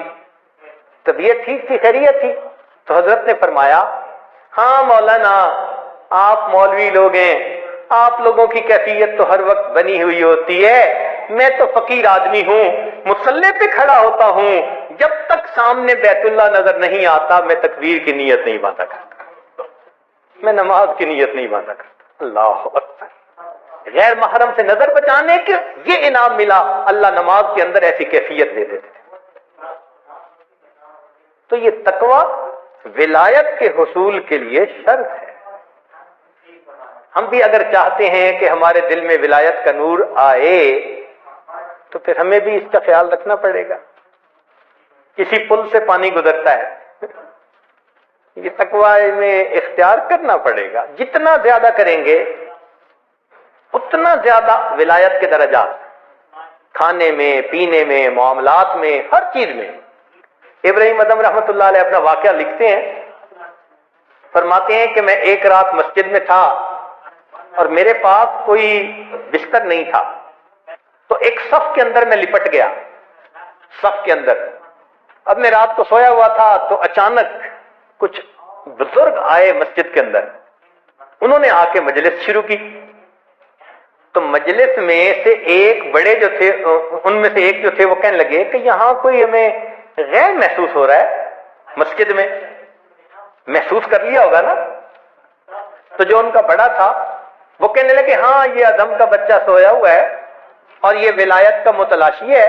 طبیعت ٹھیک تھی، خیریت تھی؟ تو حضرت نے فرمایا ہاں مولانا، آپ مولوی لوگ ہیں، آپ لوگوں کی کیفیت تو ہر وقت بنی ہوئی ہوتی ہے، میں تو فقیر آدمی ہوں، مصلی پہ کھڑا ہوتا ہوں، جب تک سامنے بیت اللہ نظر نہیں آتا میں تکبیر کی نیت نہیں باندھا کرتا، میں نماز کی نیت نہیں باندھا کرتا۔ اللہ اکبر، غیر محرم سے نظر بچانے کے یہ انعام ملا، اللہ نماز کے اندر ایسی کیفیت دے دیتے تھے۔ تو یہ تقوی ولایت کے حصول کے لیے شرط ہے۔ ہم بھی اگر چاہتے ہیں کہ ہمارے دل میں ولایت کا نور آئے تو پھر ہمیں بھی اس کا خیال رکھنا پڑے گا۔ کسی پل سے پانی گزرتا ہے، یہ تقوی میں اختیار کرنا پڑے گا، جتنا زیادہ کریں گے اتنا زیادہ ولایت کے درجات، کھانے میں، پینے میں، معاملات میں، ہر چیز میں۔ ابراہیم ادم رحمۃ اللہ علیہ اپنا واقعہ لکھتے ہیں، فرماتے ہیں کہ میں ایک رات مسجد میں تھا اور میرے پاس کوئی بستر نہیں تھا، تو ایک صف کے اندر میں لپٹ گیا، صف کے اندر۔ اب میں رات کو سویا ہوا تھا تو اچانک کچھ بزرگ آئے مسجد کے اندر، انہوں نے آ کے مجلس شروع کی۔ تو مجلس میں سے ایک بڑے جو تھے، ان میں سے ایک جو تھے، وہ کہنے لگے کہ یہاں کوئی ہمیں غیر محسوس ہو رہا ہے، مسجد میں محسوس کر لیا ہوگا نا۔ تو جو ان کا بڑا تھا وہ کہنے لگے ہاں یہ ادم کا بچہ سویا ہوا ہے اور یہ ولایت کا متلاشی ہے،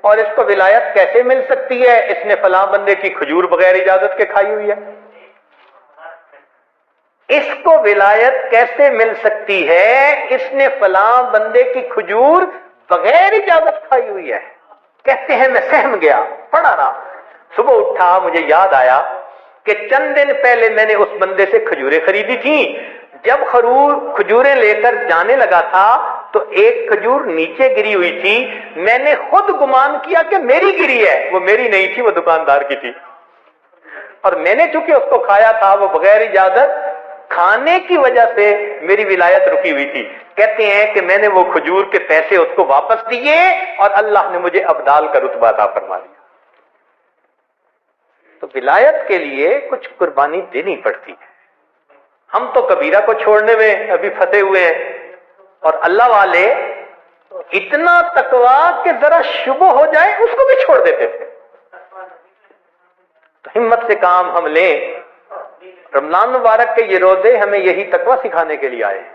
اور اس کو ولایت کیسے مل سکتی ہے؟ اس نے فلاں بندے کی کھجور بغیر اجازت کے کھائی ہوئی ہے۔ اس کو ولایت کیسے مل سکتی ہے؟ اس نے فلاں بندے کی کھجور بغیر اجازت کھائی ہوئی ہے۔ کہتے ہیں میں سہم گیا، پڑا رہا۔ صبح اٹھا، مجھے یاد آیا کہ چند دن پہلے میں نے اس بندے سے کھجوریں خریدی تھیں۔ جب کھجوریں لے کر جانے لگا تھا تو ایک کھجور نیچے گری ہوئی تھی، میں نے خود گمان کیا کہ میری گری ہے، وہ میری نہیں تھی، وہ دکاندار کی تھی، اور میں نے چونکہ اس کو کھایا تھا، وہ بغیر اجازت کھانے کی وجہ سے میری ولایت رکی ہوئی تھی۔ کہتے ہیں کہ میں نے وہ کھجور کے پیسے اس کو واپس دیے اور اللہ نے مجھے ابدال کا رتبہ عطا فرما دیا۔ تو ولایت کے لیے کچھ قربانی دینی پڑتی ہے۔ ہم تو کبیرہ کو چھوڑنے میں ابھی پھنسے ہوئے ہیں، اور اللہ والے اتنا تقویٰ کہ ذرا شبہ ہو جائے اس کو بھی چھوڑ دیتے تھے۔ تو ہمت سے کام ہم لیں۔ رمضان مبارک کے یہ روزے ہمیں یہی تقویٰ سکھانے کے لیے آئے ہیں۔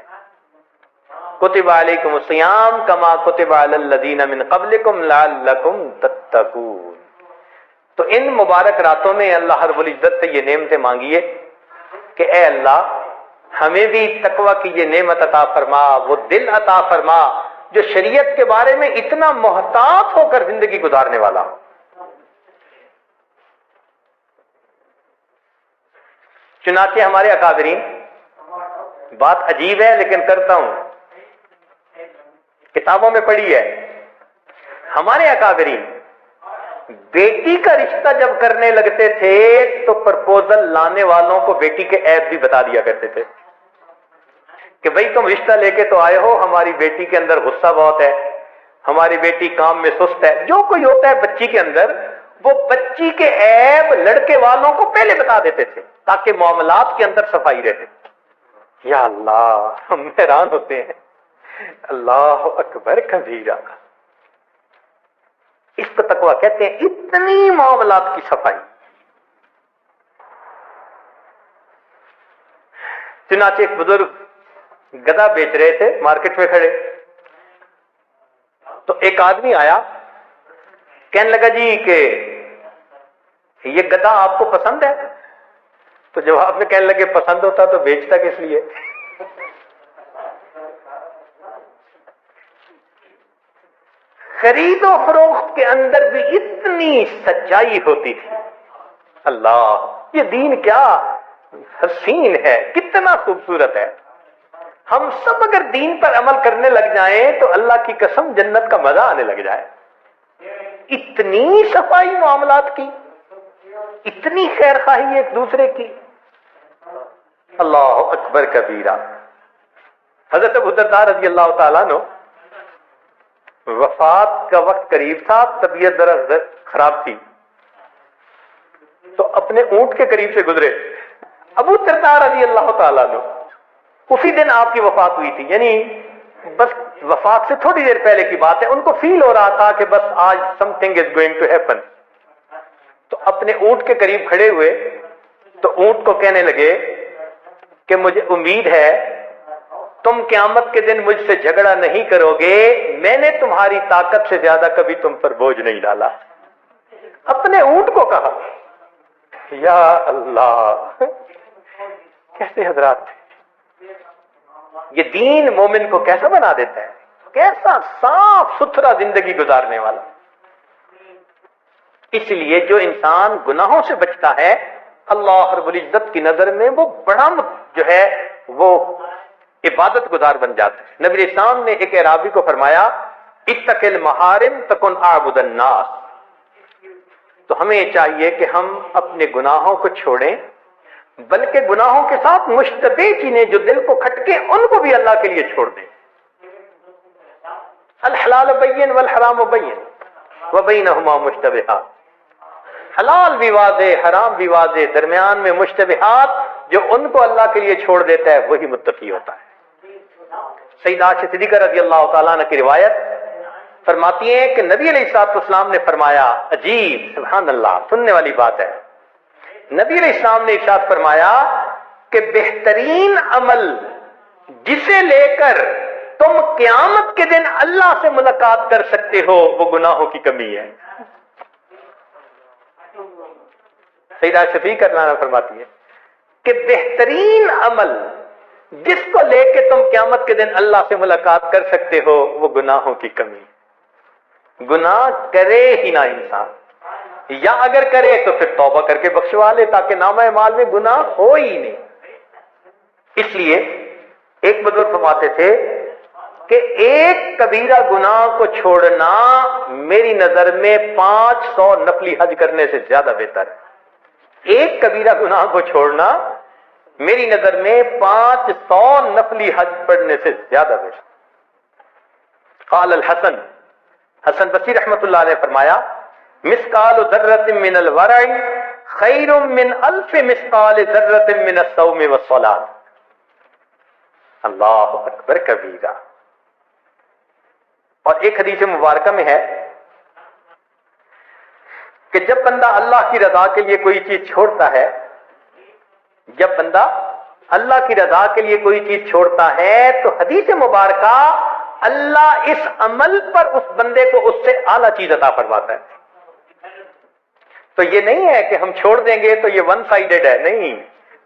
کتب علیکم الصیام کما کتب علی الذین من قبلکم لعلکم تتقون۔ تو ان مبارک راتوں میں اللہ رب العزت سے یہ نعمتیں مانگیے کہ اے اللہ ہمیں بھی تقویٰ کی یہ نعمت عطا فرما، وہ دل عطا فرما جو شریعت کے بارے میں اتنا محتاط ہو کر زندگی گزارنے والا ہو۔ چنانچہ ہمارے اکابرین، بات عجیب ہے لیکن کرتا ہوں، کتابوں میں پڑھی ہے، ہمارے اکابرین بیٹی کا رشتہ جب کرنے لگتے تھے تو پرپوزل لانے والوں کو بیٹی کے عیب بھی بتا دیا کرتے تھے کہ بھئی تم رشتہ لے کے تو آئے ہو، ہماری بیٹی کے اندر غصہ بہت ہے، ہماری بیٹی کام میں سست ہے، جو کوئی ہوتا ہے بچی کے اندر، وہ بچی کے عیب لڑکے والوں کو پہلے بتا دیتے تھے تاکہ معاملات کے اندر صفائی رہے۔ یا اللہ، ہم حیران ہوتے ہیں، اللہ اکبر کبیرہ۔ اس کو تقویٰ کہتے ہیں، اتنی معاملات کی صفائی۔ چنانچہ ایک بزرگ گدھا بیچ رہے تھے مارکیٹ میں کھڑے، تو ایک آدمی آیا، کہنے لگا جی کہ یہ گدھا آپ کو پسند ہے؟ تو جواب میں کہنے لگے پسند ہوتا تو بیچتا کس لیے؟ خرید و فروخت کے اندر بھی اتنی سچائی ہوتی تھی۔ اللہ، یہ دین کیا حسین ہے، کتنا خوبصورت ہے۔ ہم سب اگر دین پر عمل کرنے لگ جائیں تو اللہ کی قسم جنت کا مزہ آنے لگ جائے۔ اتنی صفائی معاملات کی، اتنی خیر خواہی ایک دوسرے کی۔ اللہ اکبر کبیرہ۔ حضرت ابو درداء رضی اللہ تعالیٰ عنہ، وفات کا وقت قریب تھا، طبیعت ذرا خراب تھی، تو اپنے اونٹ کے قریب سے گزرے۔ ابو درداء رضی اللہ تعالیٰ عنہ، اسی دن آپ کی وفات ہوئی تھی، یعنی بس وفات سے تھوڑی دیر پہلے کی بات ہے۔ ان کو فیل ہو رہا تھا کہ بس آج something is going to happen. تو اپنے اونٹ کے قریب کھڑے ہوئے تو اونٹ کو کہنے لگے کہ مجھے امید ہے تم قیامت کے دن مجھ سے جھگڑا نہیں کرو گے، میں نے تمہاری طاقت سے زیادہ کبھی تم پر بوجھ نہیں ڈالا۔ اپنے اونٹ کو کہا۔ یا اللہ، کیسے حضرات تھے! یہ دین مومن کو کیسا بنا دیتا ہے، کیسا صاف ستھرا زندگی گزارنے والا۔ اس لیے جو انسان گناہوں سے بچتا ہے، اللہ رب العزت کی نظر میں وہ بڑا جو ہے وہ عبادت گزار بن جاتے ہیں۔ نبی اسلام نے ایک اعرابی کو فرمایا اتق المحارم تکن اعبد الناس، تو ہمیں چاہیے کہ ہم اپنے گناہوں کو چھوڑیں، بلکہ گناہوں کے ساتھ مشتبہ چیزیں جو دل کو کھٹکے ان کو بھی اللہ کے لیے چھوڑ دیں۔ الحلال بین والحرام بین وبینہما مشتبہات، حلال بھی واضح حرام بھی واضح، درمیان میں مشتبہات جو ان کو اللہ کے لیے چھوڑ دیتا ہے وہی متقی ہوتا ہے۔ سیدہ عائشہ صدیقہ رضی اللہ تعالیٰ عنہ کی روایت فرماتی ہیں کہ نبی علیہ الصلوۃ والسلام نے فرمایا، عجیب سبحان اللہ سننے والی بات ہے، نبی علیہ السلام نے ارشاد فرمایا کہ بہترین عمل جسے لے کر تم قیامت کے دن اللہ سے ملاقات کر سکتے ہو وہ گناہوں کی کمی ہے۔ سیدہ شفیق کرنا فرماتی ہے کہ بہترین عمل جس کو لے کے تم قیامت کے دن اللہ سے ملاقات کر سکتے ہو وہ گناہوں کی کمی۔ گناہ کرے ہی نہ انسان، یا اگر کرے تو پھر توبہ کر کے بخشوا لے تاکہ نامہ اعمال میں گناہ ہو ہی نہیں۔ اس لیے ایک بزرگ فرماتے تھے کہ ایک کبیرہ گناہ کو چھوڑنا میری نظر میں 500 نفلی حج کرنے سے زیادہ بہتر ہے۔ ایک کبیرہ گناہ کو چھوڑنا میری نظر میں 500 نفلی حج پڑھنے سے زیادہ بہتر۔ قال الحسن، حسن بصری رحمۃ اللہ علیہ فرمایا مسقال ذرۃ من الورع خیر من الف مسقال ذرۃ من الصوم والصلاۃ۔ اللہ اکبر کبیرہ۔ اور ایک حدیث مبارکہ میں ہے کہ جب بندہ اللہ کی رضا کے لیے کوئی چیز چھوڑتا ہے، جب بندہ اللہ کی رضا کے لیے کوئی چیز چھوڑتا ہے تو حدیث مبارکہ اللہ اس عمل پر اس بندے کو اس سے اعلیٰ چیز عطا فرماتا ہے۔ تو یہ نہیں ہے کہ ہم چھوڑ دیں گے تو یہ ون سائیڈڈ ہے، نہیں،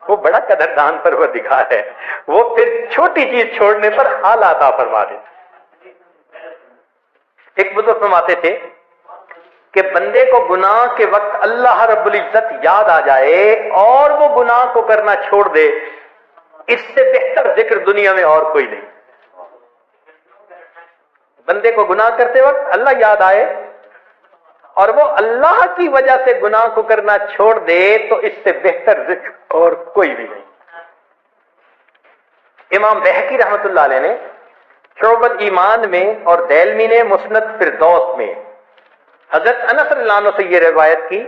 وہ بڑا قدردان پروردگار ہے، وہ پھر چھوٹی چیز چھوڑنے پر اعلیٰ عطا فرما دیتا۔ ایک بزرگ فرماتے تھے کہ بندے کو گناہ کے وقت اللہ رب العزت یاد آ جائے اور وہ گناہ کو کرنا چھوڑ دے، اس سے بہتر ذکر دنیا میں اور کوئی نہیں۔ بندے کو گناہ کرتے وقت اللہ یاد آئے اور وہ اللہ کی وجہ سے گناہ کو کرنا چھوڑ دے تو اس سے بہتر ذکر اور کوئی بھی نہیں۔ امام بہقی رحمۃ اللہ علیہ نے شعب الایمان میں اور دیلمی نے مسند فردوس میں حضرت انس رضی اللہ عنہ سے یہ روایت کی،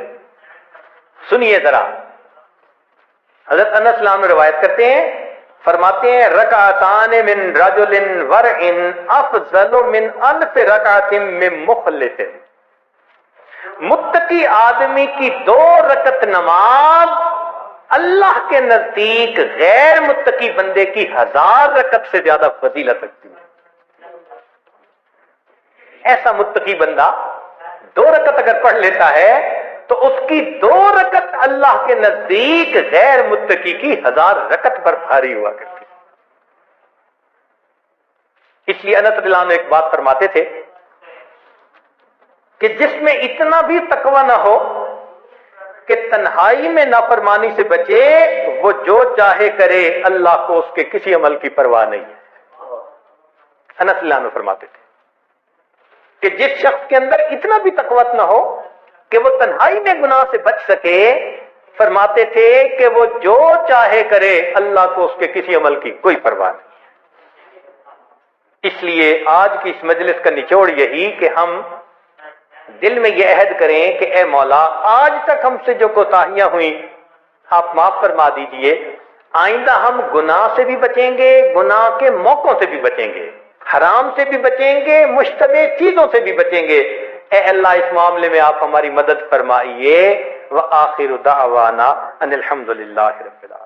سنیے ذرا۔ حضرت انس رضی اللہ عنہ روایت کرتے ہیں، فرماتے ہیں رکعتان من رجل ورع افضل من الف رکعت من مخلص۔ متقی آدمی کی 2 رکعت نماز اللہ کے نزدیک غیر متقی بندے کی 1000 رکعت سے زیادہ فضیلت رکھتی ہے۔ ایسا متقی بندہ 2 رکعت اگر پڑھ لیتا ہے تو اس کی 2 رکعت اللہ کے نزدیک غیر متقی کی 1000 رکعت پر بھاری ہوا کرتی۔ اس لیے انس رضی اللہ عنہ ایک بات فرماتے تھے کہ جس میں اتنا بھی تقوی نہ ہو کہ تنہائی میں نافرمانی سے بچے، وہ جو چاہے کرے اللہ کو اس کے کسی عمل کی پرواہ نہیں ہے۔ انس رضی اللہ عنہ فرماتے تھے کہ جس شخص کے اندر اتنا بھی تقویت نہ ہو کہ وہ تنہائی میں گناہ سے بچ سکے، فرماتے تھے کہ وہ جو چاہے کرے اللہ کو اس کے کسی عمل کی کوئی پرواہ نہیں۔ اس لیے آج کی اس مجلس کا نچوڑ یہی کہ ہم دل میں یہ عہد کریں کہ اے مولا آج تک ہم سے جو کوتاہیاں ہوئیں آپ معاف فرما دیجئے، آئندہ ہم گناہ سے بھی بچیں گے، گناہ کے موقعوں سے بھی بچیں گے، حرام سے بھی بچیں گے، مشتبہ چیزوں سے بھی بچیں گے۔ اے اللہ اس معاملے میں آپ ہماری مدد فرمائیے۔ وآخر دعوانا ان الحمد للہ رب العالمین۔